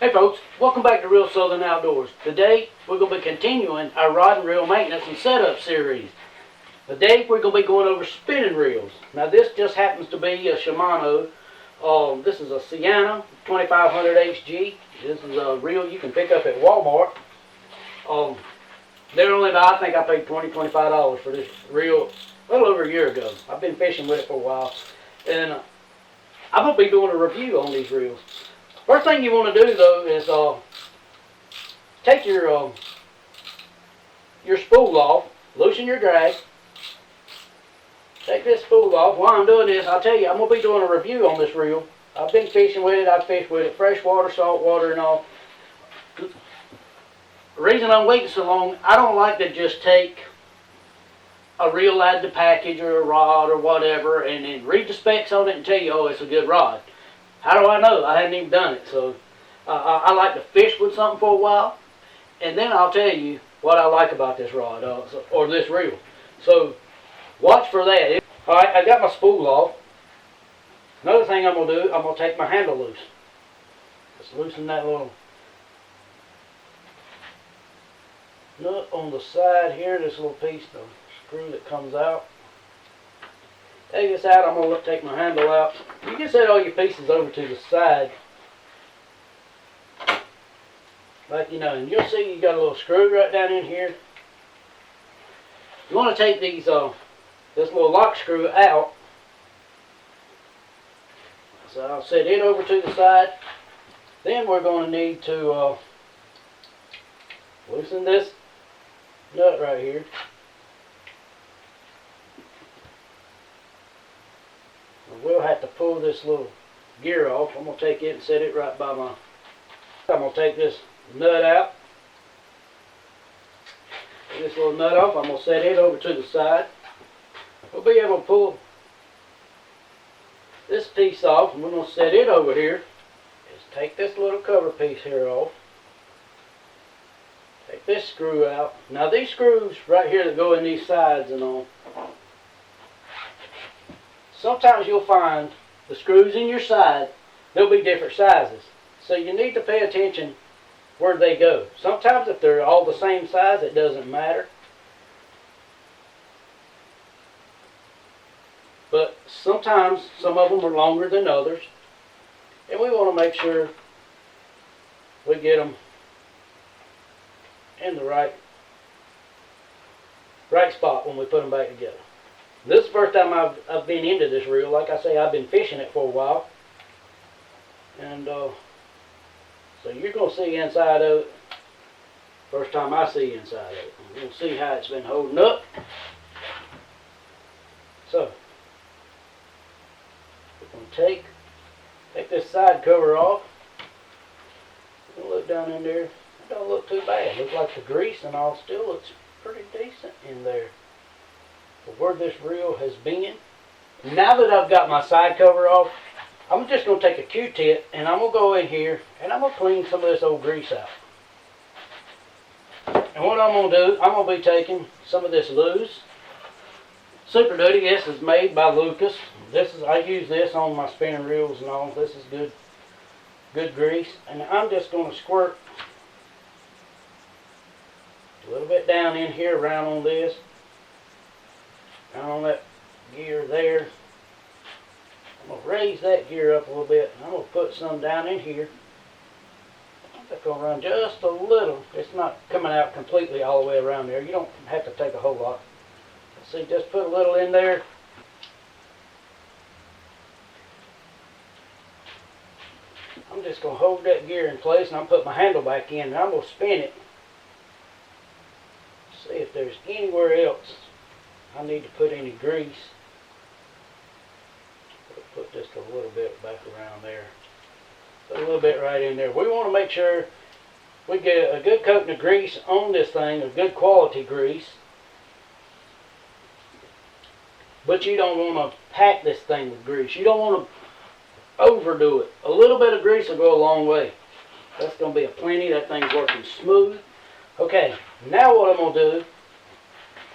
Hey folks, welcome back to Real Southern Outdoors. Today we're going to be continuing our rod and reel maintenance and setup series. Today we're going to be going over spinning reels. Now this just happens to be a Shimano. This is a Sienna 2500 HG. This is a reel you can pick up at Walmart. They're only about, I think I paid $20-25 for this reel a little over a year ago. I've been fishing with it for a while. And I'm going to be doing a review on these reels. First thing you want to do though is take your spool off, loosen your drag. Take this spool off. While I'm doing this, I'll tell you, I'm going to be doing a review on this reel. I've been fishing with it. I've fished with it, freshwater, saltwater, and all. The reason I'm waiting so long, I don't like to just take a reel out of the package or a rod or whatever and then read the specs on it and tell you, oh, it's a good rod. How do I know? I hadn't even done it. So I like to fish with something for a while, and then I'll tell you what I like about this rod or this reel. So watch for that. All right, I got my spool off. Another thing I'm going to do, I'm going to take my handle loose. Just loosen that little nut on the side here, this little piece, the screw that comes out. Take this out, I'm going to take my handle out. You can set all your pieces over to the side. Like, and you'll see you got a little screw right down in here. You want to take these, this little lock screw out. So I'll set it over to the side. Then we're going to need to loosen this nut right here. We'll have to pull this little gear off. I'm going to take it and set it right by my... I'm going to take this nut out. Get this little nut off. I'm going to set it over to the side. We'll be able to pull this piece off, and we're going to set it over here. Just take this little cover piece here off. Take this screw out. Now these screws right here that go in these sides and all, sometimes you'll find the screws in your side, they'll be different sizes. So you need to pay attention where they go. Sometimes if they're all the same size, it doesn't matter. But sometimes some of them are longer than others. And we want to make sure we get them in the right spot when we put them back together. This is the first time I've been into this reel. Like I say, I've been fishing it for a while. And so you're going to see inside of it. First time I see inside of it. You're going to see how it's been holding up. So, we're going to take this side cover off. We're going to look down in there. It don't look too bad. It looks like the grease and all still looks pretty decent in there. For where this reel has been. Now that I've got my side cover off, I'm just going to take a Q-tip and I'm going to go in here and I'm going to clean some of this old grease out. And what I'm going to do, I'm going to be taking some of this loose Super Duty. This is made by Lucas. I use this on my spinning reels and all. This is good grease. And I'm just going to squirt a little bit down in here around on this. Down on that gear there. I'm going to raise that gear up a little bit. And I'm going to put some down in here. I'm just going to run just a little. It's not coming out completely all the way around there. You don't have to take a whole lot. See, just put a little in there. I'm just going to hold that gear in place and I'm going to put my handle back in and I'm going to spin it. See if there's anywhere else I need to put any grease. Put just a little bit back around there. Put a little bit right in there. We want to make sure we get a good coating of grease on this thing, a good quality grease. But you don't want to pack this thing with grease. You don't want to overdo it. A little bit of grease will go a long way. That's going to be a plenty. That thing's working smooth. Okay, now what I'm going to do,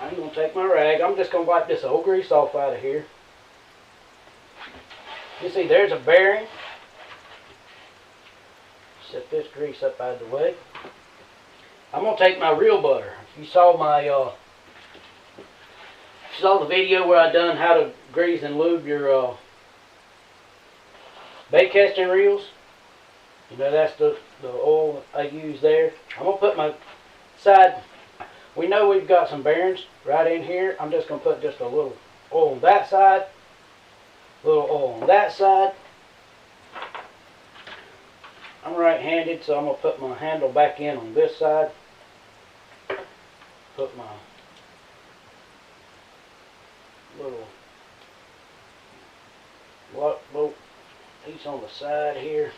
I'm going to take my rag. I'm just going to wipe this old grease off out of here. You see, there's a bearing. Set this grease up out of the way. I'm gonna take my real butter. You saw the video where I done how to grease and lube your bait casting reels. You know, that's the oil I use there. I'm gonna put my side. We know we've got some bearings right in here. I'm just gonna put just a little oil on that side, a little oil on that side. I'm right-handed, so I'm gonna put my handle back in on this side. Put my little lock bolt piece on the side here.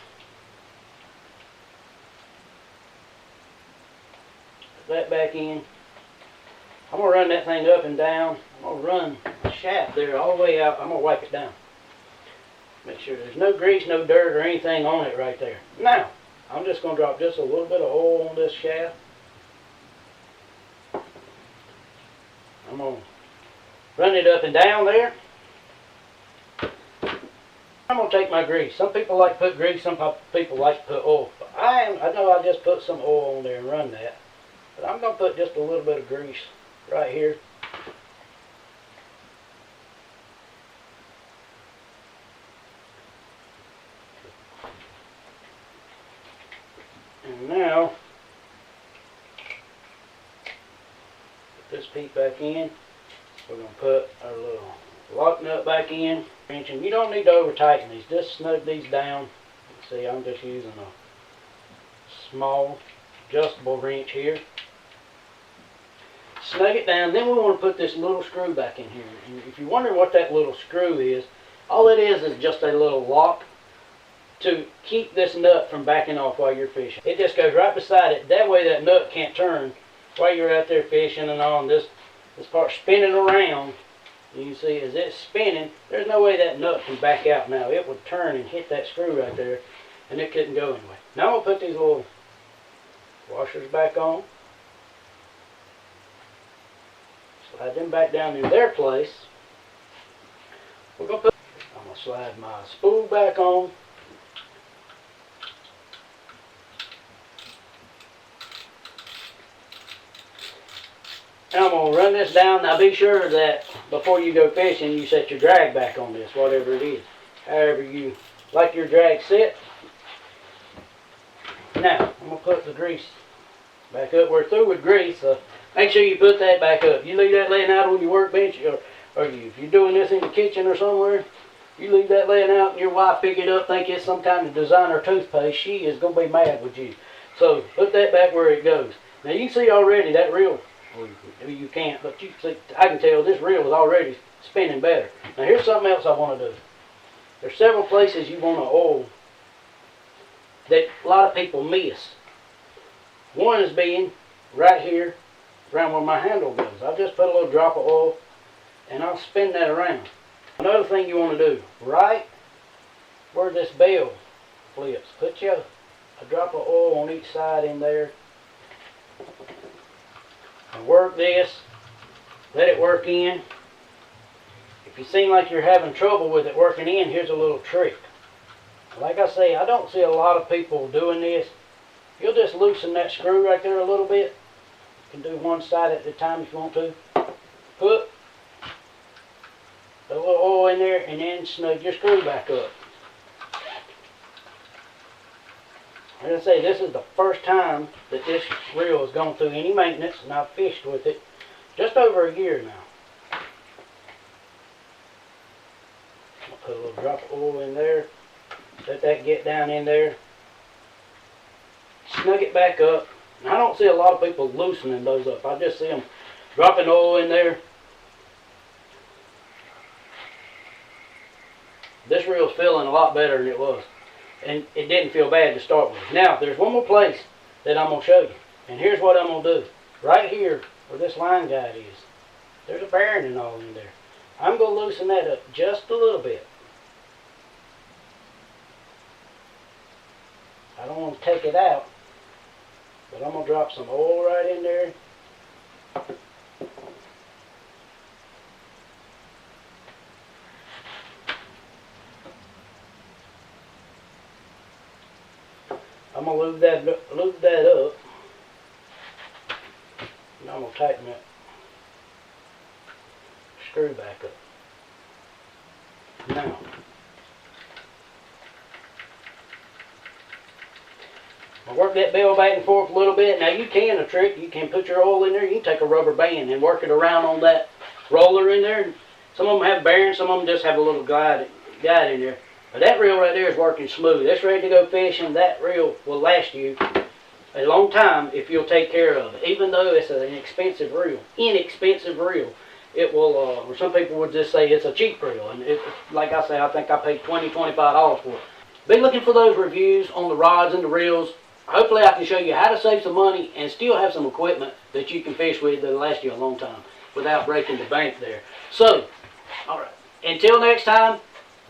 Put that back in. I'm going to run that thing up and down. I'm going to run the shaft there all the way out. I'm going to wipe it down. Make sure there's no grease, no dirt or anything on it right there. Now, I'm just going to drop just a little bit of oil on this shaft. I'm going to run it up and down there. I'm going to take my grease. Some people like to put grease, some people like to put oil. But I know I just put some oil on there and run that. But I'm going to put just a little bit of grease right here. And now, put this piece back in. We're going to put our little lock nut back in. And you don't need to over tighten these. Just snug these down. See, I'm just using a small adjustable wrench here. Snug it down. Then we want to put this little screw back in here. And if you're wondering what that little screw is, all it is just a little lock to keep this nut from backing off while you're fishing. It just goes right beside it. That way that nut can't turn while you're out there fishing and on. This part spinning around. You can see as it's spinning, there's no way that nut can back out now. It would turn and hit that screw right there, and it couldn't go anyway. Now we'll put these little washers back on. Slide them back down in their place. I'm going to slide my spool back on. And I'm going to run this down. Now be sure that before you go fishing, you set your drag back on this, whatever it is. However you like your drag set. Now, I'm going to put the grease back up. We're through with grease, so make sure you put that back up. You leave that laying out on your workbench, or if you're doing this in the kitchen or somewhere, you leave that laying out and your wife pick it up, think it's some kind of designer toothpaste, she is going to be mad with you. So put that back where it goes. Now you can see already that reel, well, you can't, but you can see, I can tell this reel is already spinning better. Now here's something else I want to do. There's several places you want to oil that a lot of people miss. One is being right here, around where my handle goes. I'll just put a little drop of oil and I'll spin that around. Another thing you want to do, right where this bell flips, put you a drop of oil on each side in there. And work this, let it work in. If you seem like you're having trouble with it working in, here's a little trick. Like I say, I don't see a lot of people doing this. You'll just loosen that screw right there a little bit. You can do one side at a time if you want to. Put a little oil in there and then snug your screw back up. Like I say, this is the first time that this reel has gone through any maintenance, and I've fished with it just over a year now. I'll put a little drop of oil in there. Let that get down in there. Snug it back up. And I don't see a lot of people loosening those up. I just see them dropping oil in there. This reel's feeling a lot better than it was. And it didn't feel bad to start with. Now, there's one more place that I'm going to show you. And here's what I'm going to do. Right here, where this line guide is, there's a bearing and all in there. I'm going to loosen that up just a little bit. I don't want to take it out, but I'm going to drop some oil right in there. I'm going gonna lube that up. And I'm gonna tighten that screw back up. Now, I'll work that bell back and forth a little bit. Now you can, a trick, you can put your oil in there, you can take a rubber band and work it around on that roller in there. Some of them have bearings, some of them just have a little guide in there. But that reel right there is working smooth. It's ready to go fishing. That reel will last you a long time if you'll take care of it. Even though it's an inexpensive reel, it will, or some people would just say it's a cheap reel. And it, like I say, I think I paid $20, $25 for it. Be looking for those reviews on the rods and the reels. Hopefully I can show you how to save some money and still have some equipment that you can fish with that'll last you a long time without breaking the bank there. So, alright, until next time,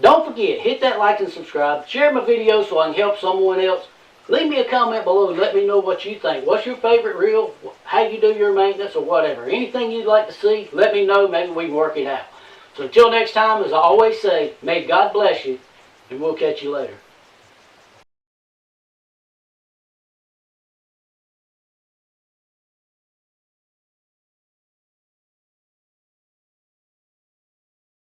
don't forget, hit that like and subscribe. Share my videos so I can help someone else. Leave me a comment below and let me know what you think. What's your favorite reel? How you do your maintenance or whatever. Anything you'd like to see, let me know. Maybe we can work it out. So until next time, as I always say, may God bless you, and we'll catch you later.